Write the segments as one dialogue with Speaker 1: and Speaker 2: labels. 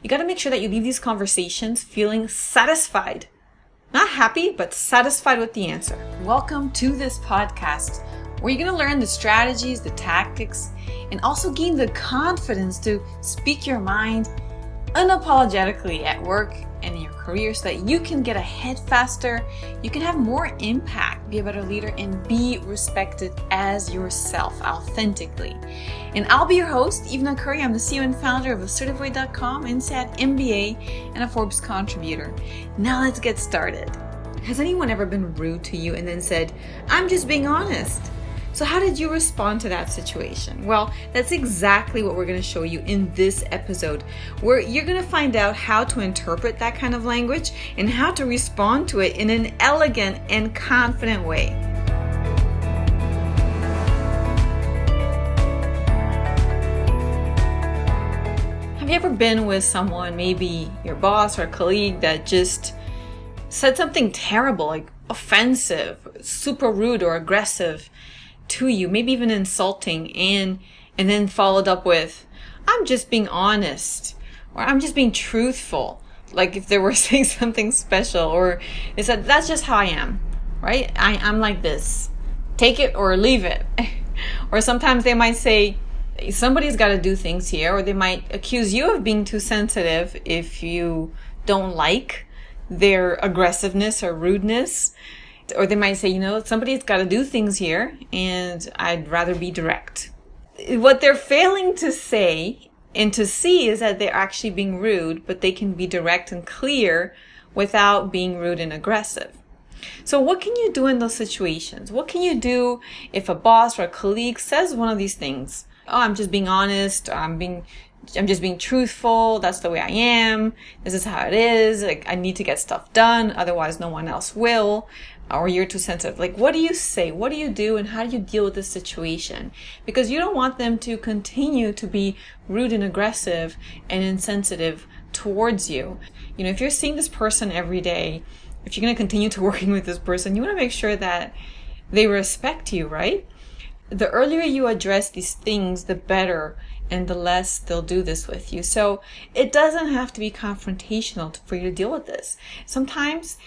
Speaker 1: You got to make sure that you leave these conversations feeling satisfied. Not happy, but satisfied with the answer. Welcome to this podcast where you're going to learn the strategies, the tactics, and also gain the confidence to speak your mind unapologetically at work and in your career so that you can get ahead faster, you can have more impact, be a better leader, and be respected as yourself authentically. And I'll be your host, Eva Curry. I'm the CEO and founder of Assertive.com, INSEAD MBA, and a Forbes contributor. Now let's get started. Has anyone ever been rude to you and then said, "I'm just being honest"? So how did you respond to that situation? Well, that's exactly what we're going to show you in this episode, where you're going to find out how to interpret that kind of language and how to respond to it in an elegant and confident way. Have you ever been with someone, maybe your boss or a colleague, that just said something terrible, like offensive, super rude or aggressive to you, maybe even insulting, and then followed up with, "I'm just being honest," or "I'm just being truthful," like if they were saying something special, or they said, "That's just how I am, right? I'm like this. Take it or leave it." Or sometimes they might say, "Somebody's got to do things here," or they might accuse you of being too sensitive if you don't like their aggressiveness or rudeness. Or they might say, "Somebody's got to do things here and I'd rather be direct." What they're failing to say and to see is that they're actually being rude, but they can be direct and clear without being rude and aggressive. So what can you do in those situations? What can you do if a boss or a colleague says one of these things? "Oh, I'm just being honest. I'm just being truthful. That's the way I am. This is how it is. Like, I need to get stuff done. Otherwise, no one else will. Or you're too sensitive." Like, what do you say? What do you do? And how do you deal with this situation? Because you don't want them to continue to be rude and aggressive and insensitive towards you. If you're seeing this person every day, if you're going to continue to working with this person, you want to make sure that they respect you, right? The earlier you address these things, the better, and the less they'll do this with you. So it doesn't have to be confrontational for you to deal with this. Sometimes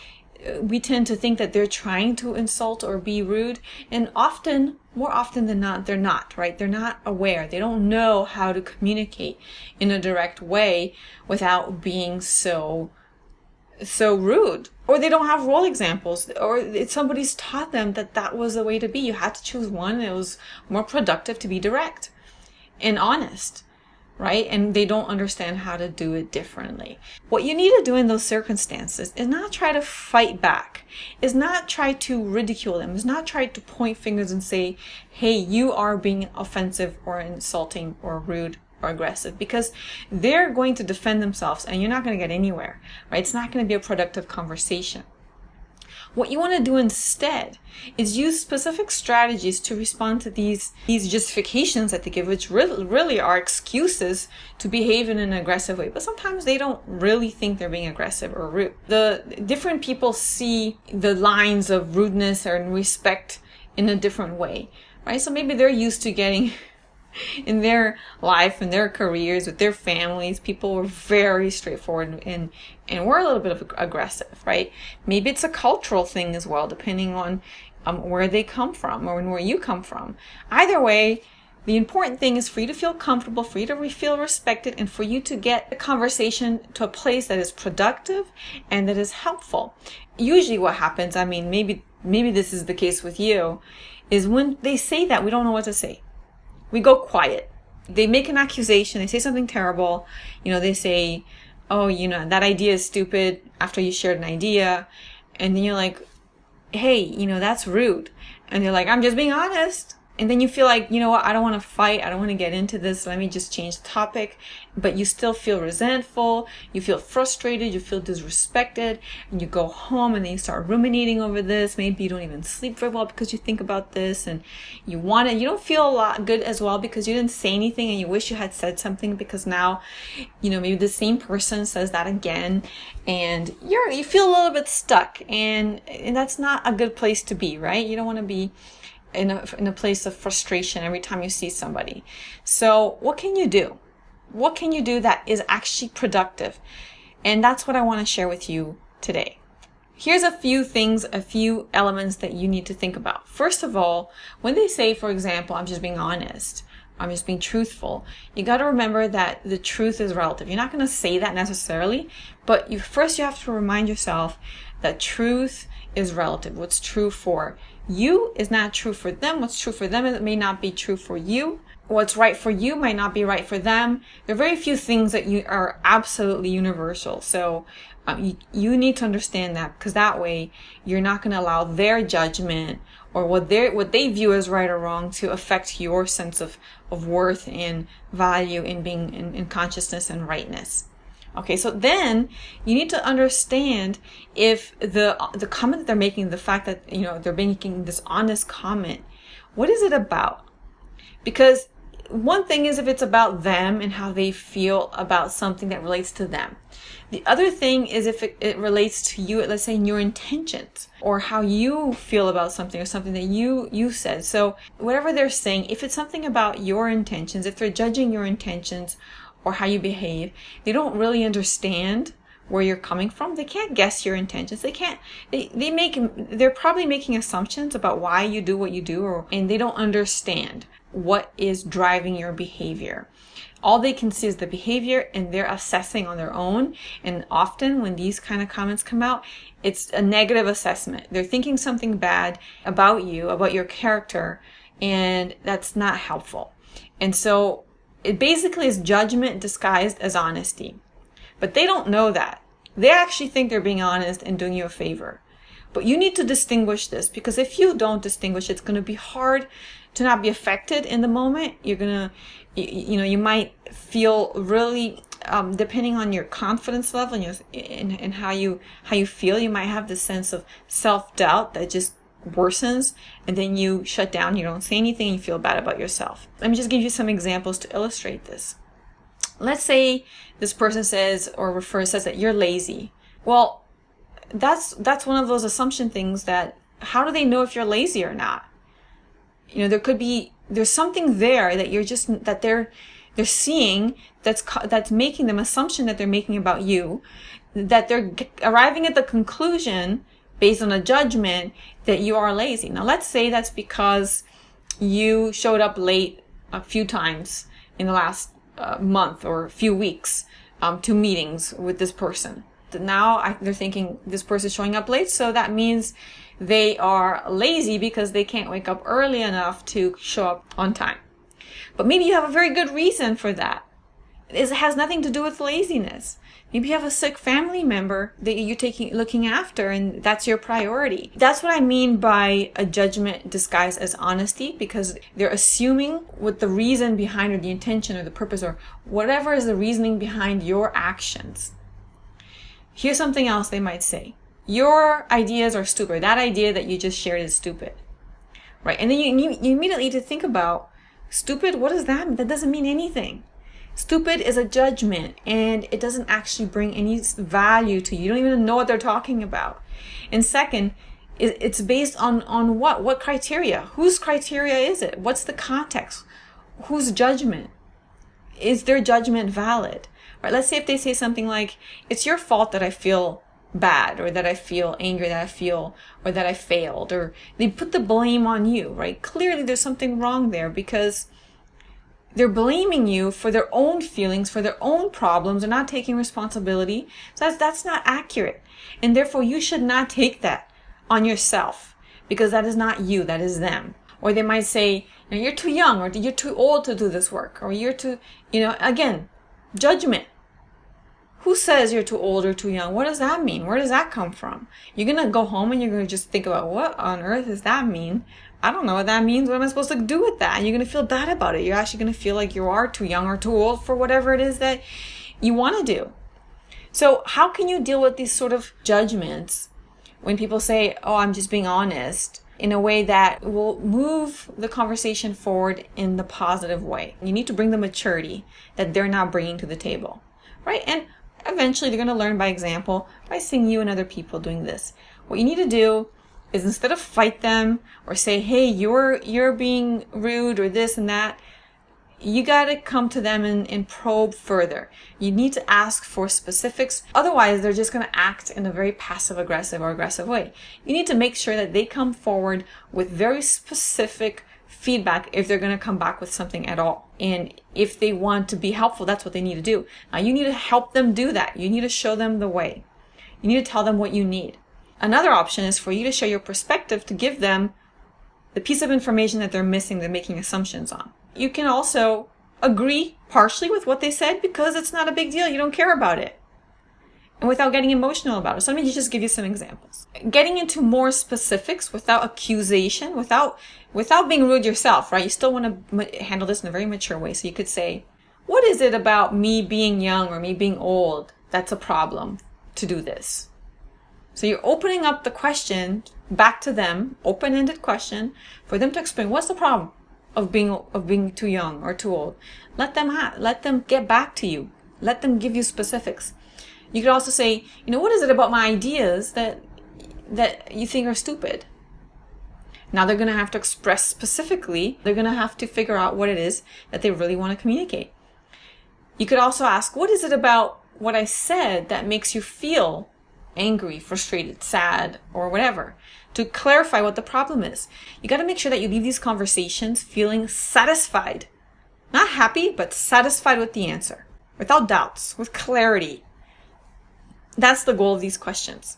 Speaker 1: we tend to think that they're trying to insult or be rude, and more often than not, they're not, right? They're not aware. They don't know how to communicate in a direct way without being so rude. Or they don't have role examples, or somebody's taught them that was the way to be. You had to choose one. It was more productive to be direct and honest, right? And they don't understand how to do it differently. What you need to do in those circumstances is not try to fight back, is not try to ridicule them, is not try to point fingers and say, "Hey, you are being offensive or insulting or rude or aggressive," because they're going to defend themselves and you're not going to get anywhere, right? It's not going to be a productive conversation. What you want to do instead is use specific strategies to respond to these justifications that they give, which really are excuses to behave in an aggressive way. But sometimes they don't really think they're being aggressive or rude. The different people see the lines of rudeness or respect in a different way, right? So maybe they're used to getting in their life, in their careers, with their families, people were very straightforward and we're a little bit of aggressive, right? Maybe it's a cultural thing as well, depending on where they come from or where you come from. Either way, the important thing is for you to feel comfortable, for you to feel respected, and for you to get the conversation to a place that is productive and that is helpful. Usually what happens, maybe this is the case with you, is when they say that, we don't know what to say. We go quiet. They make an accusation. They say something terrible. They say, "Oh, that idea is stupid," after you shared an idea. And then you're like, "Hey, that's rude." And they're like, "I'm just being honest." And then you feel like, I don't want to fight. I don't want to get into this. Let me just change the topic. But you still feel resentful. You feel frustrated. You feel disrespected. And you go home and then you start ruminating over this. Maybe you don't even sleep very well because you think about this. And you don't feel a lot good as well because you didn't say anything and you wish you had said something, because now, maybe the same person says that again. And you feel a little bit stuck. And that's not a good place to be, right? You don't want to be in a place of frustration every time you see somebody. So what can you do? What can you do that is actually productive? And that's what I want to share with you today. Here's a few things, a few elements that you need to think about. First of all, when they say, for example, I'm just being honest, I'm just being truthful, you got to remember that the truth is relative. You're not going to say that necessarily, but first you have to remind yourself that truth is relative. What's true for you is not true for them. What's true for them, it may not be true for you. What's right for you might not be right for them. There are very few things that are absolutely universal. So you need to understand that, because that way you're not going to allow their judgment or what they view as right or wrong to affect your sense of worth and value in being in consciousness and rightness. Okay, so then you need to understand if the comment that they're making, the fact that they're making this honest comment, what is it about? Because one thing is if it's about them and how they feel about something that relates to them. The other thing is if it relates to you, let's say in your intentions or how you feel about something or something that you said. So whatever they're saying, if it's something about your intentions, if they're judging your intentions or how you behave, they don't really understand where you're coming from. They can't guess your intentions. They're probably making assumptions about why you do what you do, and they don't understand what is driving your behavior. All they can see is the behavior, and they're assessing on their own. And often when these kind of comments come out, it's a negative assessment. They're thinking something bad about you, about your character, and that's not helpful. And so it basically is judgment disguised as honesty. But they don't know that. They actually think they're being honest and doing you a favor. But you need to distinguish this, because if you don't distinguish, it's going to be hard to not be affected in the moment. You're going to, you might feel really, depending on your confidence level and how you feel, you might have this sense of self-doubt that just worsens, and then you shut down, you don't say anything, and you feel bad about yourself. Let me just give you some examples to illustrate this. Let's say this person says that you're lazy. Well, that's one of those assumption things that, how do they know if you're lazy or not? There's something there that they're seeing that's making them assumption that they're making about you, that they're arriving at the conclusion based on a judgment that you are lazy. Now, let's say that's because you showed up late a few times in the last month or a few weeks to meetings with this person. Now they're thinking this person is showing up late, so that means they are lazy because they can't wake up early enough to show up on time. But maybe you have a very good reason for that. It has nothing to do with laziness. Maybe you have a sick family member that you're looking after, and that's your priority. That's what I mean by a judgment disguised as honesty, because they're assuming what the reason behind, or the intention or the purpose, or whatever is the reasoning behind your actions. Here's something else they might say. Your ideas are stupid. That idea that you just shared is stupid. Right? And then you immediately need to think about, stupid, what does that mean? That doesn't mean anything. Stupid is a judgment, and it doesn't actually bring any value to you. You don't even know what they're talking about. And second, it's based on what? What criteria? Whose criteria is it? What's the context? Whose judgment? Is their judgment valid? Right? Let's say if they say something like, it's your fault that I feel bad, or that I feel angry, or that I failed, or they put the blame on you, right? Clearly there's something wrong there, because they're blaming you for their own feelings, for their own problems. They're not taking responsibility. So that's not accurate. And therefore you should not take that on yourself, because that is not you, that is them. Or they might say, you're too young, or you're too old to do this work, or you're too, again, judgment. Who says you're too old or too young? What does that mean? Where does that come from? You're going to go home and you're going to just think about, what on earth does that mean? I don't know what that means. What am I supposed to do with that? And you're going to feel bad about it. You're actually going to feel like you are too young or too old for whatever it is that you want to do. So how can you deal with these sort of judgments when people say, oh, I'm just being honest, in a way that will move the conversation forward in the positive way? You need to bring the maturity that they're not bringing to the table, right? And eventually they're going to learn by example, by seeing you and other people doing this. What you need to do is, instead of fight them or say, hey, you're being rude or this and that, you got to come to them and probe further. You need to ask for specifics. Otherwise, they're just going to act in a very passive aggressive or aggressive way. You need to make sure that they come forward with very specific feedback if they're going to come back with something at all. And if they want to be helpful, that's what they need to do. Now, you need to help them do that. You need to show them the way. You need to tell them what you need. Another option is for you to share your perspective to give them the piece of information that they're missing, they're making assumptions on. You can also agree partially with what they said because it's not a big deal. You don't care about it. And without getting emotional about it. So let me just give you some examples. Getting into more specifics without accusation, without being rude yourself, right? You still want to handle this in a very mature way. So you could say, what is it about me being young or me being old that's a problem to do this? So you're opening up the question back to them, open-ended question, for them to explain what's the problem of being too young or too old. Let them get back to you. Let them give you specifics. You could also say, what is it about my ideas that you think are stupid? Now they're going to have to express specifically. They're going to have to figure out what it is that they really want to communicate. You could also ask, what is it about what I said that makes you feel angry, frustrated, sad, or whatever, to clarify what the problem is. You got to make sure that you leave these conversations feeling satisfied. Not happy, but satisfied with the answer. Without doubts, with clarity. That's the goal of these questions.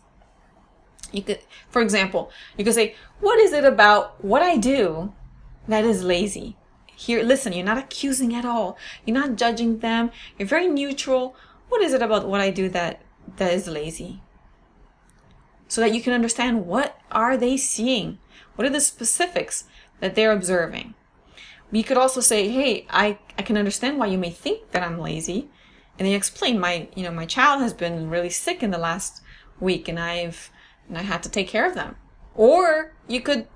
Speaker 1: For example, you could say, what is it about what I do that is lazy? Here, listen, you're not accusing at all. You're not judging them. You're very neutral. What is it about what I do that is lazy? So that you can understand, what are they seeing? What are the specifics that they're observing? You could also say, hey, I can understand why you may think that I'm lazy. And then you explain, my child has been really sick in the last week and I had to take care of them. Or you could,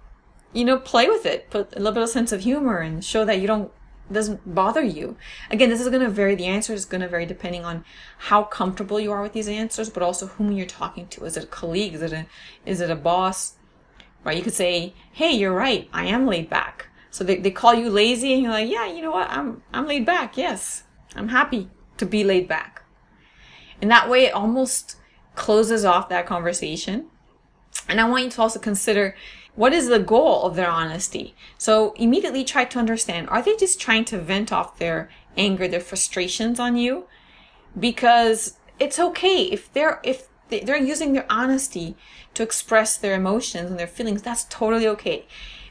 Speaker 1: play with it, put a little bit of sense of humor and show that doesn't bother you. Again, this is going to vary. The answer is going to vary depending on how comfortable you are with these answers, but also whom you're talking to. Is it a colleague? Is it a boss? Right? You could say, hey, you're right. I am laid back. So they call you lazy and you're like, yeah, you know what? I'm laid back. Yes. I'm happy to be laid back. And that way it almost closes off that conversation. And I want you to also consider, what is the goal of their honesty? So immediately try to understand, are they just trying to vent off their anger, their frustrations on you? Because it's okay if they're using their honesty to express their emotions and their feelings. That's totally okay.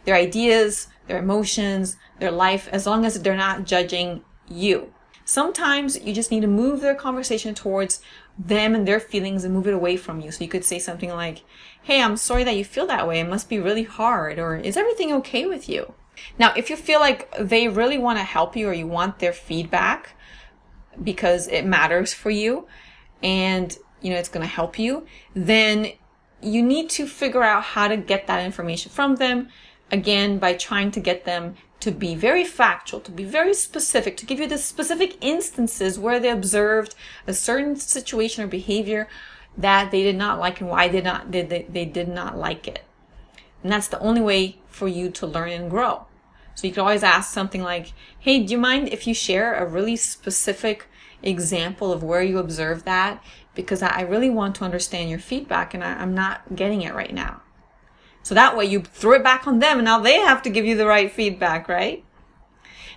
Speaker 1: Their ideas, their emotions, their life, as long as they're not judging you. Sometimes you just need to move their conversation towards them and their feelings and move it away from you. So you could say something like, hey, I'm sorry that you feel that way. It must be really hard. Or is everything okay with you? Now, if you feel like they really want to help you or you want their feedback because it matters for you and, it's going to help you, then you need to figure out how to get that information from them. Again, by trying to get them to be very factual, to be very specific, to give you the specific instances where they observed a certain situation or behavior that they did not like and why they did not like it. And that's the only way for you to learn and grow. So you can always ask something like, hey, do you mind if you share a really specific example of where you observed that? Because I really want to understand your feedback and I'm not getting it right now. So that way you throw it back on them and now they have to give you the right feedback, right?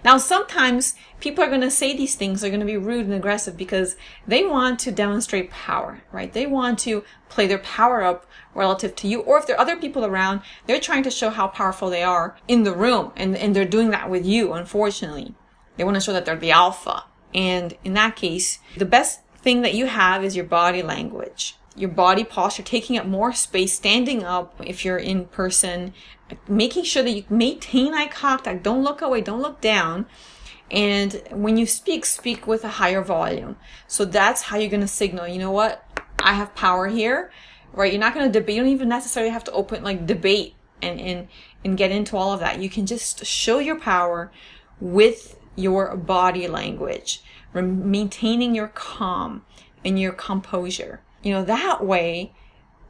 Speaker 1: Now, sometimes people are going to say these things, they're going to be rude and aggressive because they want to demonstrate power, right? They want to play their power up relative to you. Or if there are other people around, they're trying to show how powerful they are in the room. And they're doing that with you, unfortunately. They want to show that they're the alpha. And in that case, the best thing that you have is your body language. Your body posture, taking up more space, standing up if you're in person, making sure that you maintain eye contact. Don't look away, don't look down. And when you speak with a higher volume. So that's how you're going to signal, you know what? I have power here, right? You're not going to debate. You don't even necessarily have to debate and get into all of that. You can just show your power with your body language, maintaining your calm and your composure. That way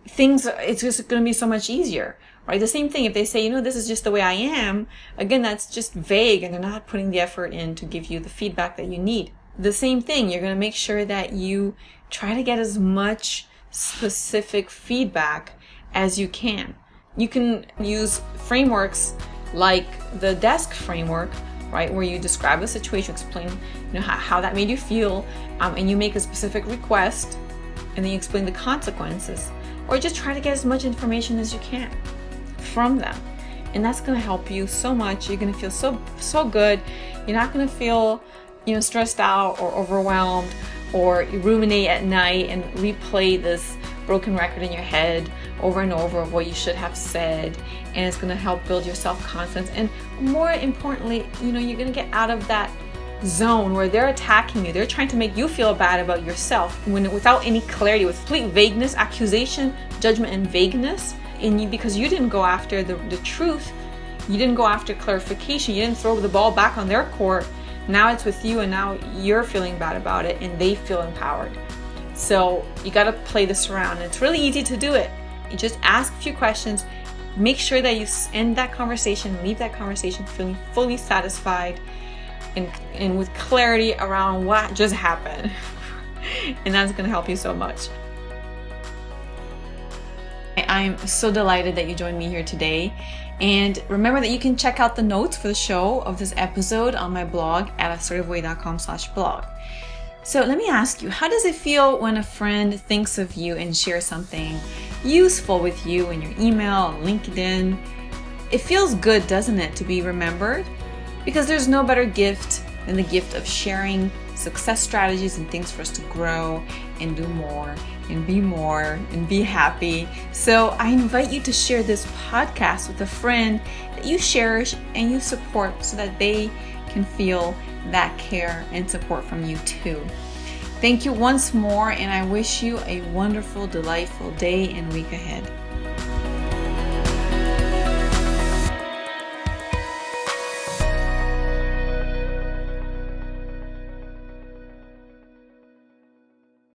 Speaker 1: it's just going to be so much easier, right? The same thing if they say, this is just the way I am. Again, that's just vague, and they're not putting the effort in to give you the feedback that you need. The same thing, you're going to make sure that you try to get as much specific feedback as you can. You can use frameworks like the DESK framework, right, where you describe the situation, explain how that made you feel, and you make a specific request, and then you explain the consequences, or just try to get as much information as you can from them. And that's going to help you so much. You're going to feel so good. You're not going to feel stressed out or overwhelmed, or you ruminate at night and replay this broken record in your head over and over of what you should have said. And it's going to help build your self-confidence. And more importantly, you're going to get out of that zone where they're attacking you. They're trying to make you feel bad about yourself without any clarity, with complete vagueness, accusation, judgment, and vagueness. And because you didn't go after the truth, you didn't go after clarification, you didn't throw the ball back on their court. Now it's with you, and now you're feeling bad about it, and they feel empowered. So you got to play this around. And it's really easy to do it. You just ask a few questions. Make sure that you end that conversation, leave that conversation feeling fully satisfied and with clarity around what just happened. And that's going to help you so much. I'm so delighted that you joined me here today. And remember that you can check out the notes for the show of this episode on my blog at assertiveway.com/blog. So let me ask you, how does it feel when a friend thinks of you and shares something useful with you in your email, LinkedIn? It feels good, doesn't it, to be remembered? Because there's no better gift than the gift of sharing success strategies and things for us to grow and do more and be happy. So I invite you to share this podcast with a friend that you cherish and you support, so that they can feel that care and support from you too. Thank you once more, and I wish you a wonderful, delightful day and week ahead.